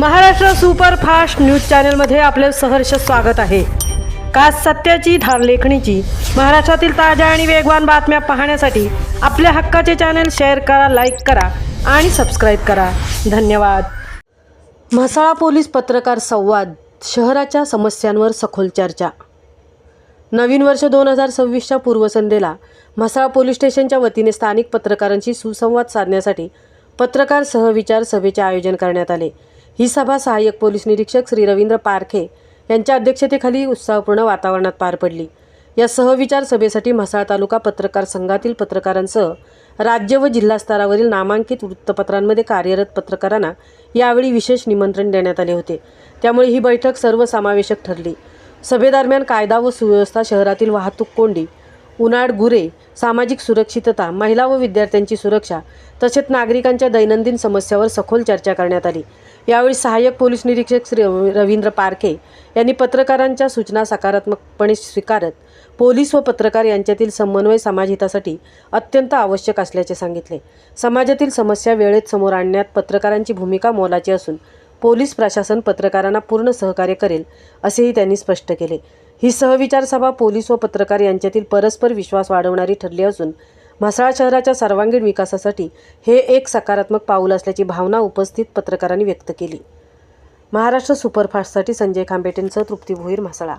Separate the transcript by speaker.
Speaker 1: Maharashtra superfast news चॅनलमध्ये आपले सहर्ष स्वागत आहे। खास सत्याची धार लेखणीची महाराष्ट्रातील ताज्या आणि वेगवान बातम्या पाहण्यासाठी आपल्या हक्काचे चॅनल शेअर करा, लाईक करा आणि सबस्क्राईब करा। धन्यवाद। म्हसळा पोलीस पत्रकार संवाद, शहराच्या समस्यांवर सखोल चर्चा। नवीन वर्ष 2026च्या पूर्वसंध्येला म्हसळा पोलीस स्टेशनच्या वतीने स्थानिक पत्रकारांशी सुसंवाद साधण्यासाठी पत्रकार सहविचार सभेचे आयोजन करण्यात आले। ही सभा सहाय्यक पोलीस निरीक्षक श्री रवींद्र पारखे यांच्या अध्यक्षतेखाली उत्साहपूर्ण वातावरणात पार पडली। या सहविचार सभेसाठी म्हसळा तालुका पत्रकार संघातील पत्रकारांसह राज्य व जिल्हा स्तरावरील नामांकित वृत्तपत्रांमध्ये कार्यरत पत्रकारांना यावेळी विशेष निमंत्रण देण्यात आले होते। त्यामुळे ही बैठक सर्वसमावेशक ठरली। सभेदरम्यान कायदा व सुव्यवस्था, शहरातील वाहतूक कोंडी, उन्हाळ गुरे, सामाजिक सुरक्षितता, महिला व विद्यार्थ्यांची सुरक्षा तसेच नागरिकांच्या दैनंदिन समस्यावर सखोल चर्चा करण्यात आली। यावेळी सहाय्यक पोलीस निरीक्षक श्री रवींद्र पारखे यांनी पत्रकारांच्या सूचना सकारात्मकपणे स्वीकारत पोलीस व पत्रकार यांच्यातील समन्वय समाजहितासाठी अत्यंत आवश्यक असल्याचे सांगितले। समाजातील समस्या वेळेत समोर आणण्यात पत्रकारांची भूमिका मोलाची असून पोलीस प्रशासन पत्रकारांना पूर्ण सहकार्य करेल असेही त्यांनी स्पष्ट केले। ही सहविचार सभा पोलीस व पत्रकार यांच्यातील परस्पर विश्वास वाढवणारी ठरली असून म्हसळा शहराच्या सर्वांगीण विकासासाठी हे एक सकारात्मक पाऊल असल्याची भावना उपस्थित पत्रकारांनी व्यक्त केली। महाराष्ट्र सुपरफास्टसाठी संजय खांबेटेंसह तृप्ती भोईर, म्हसळा।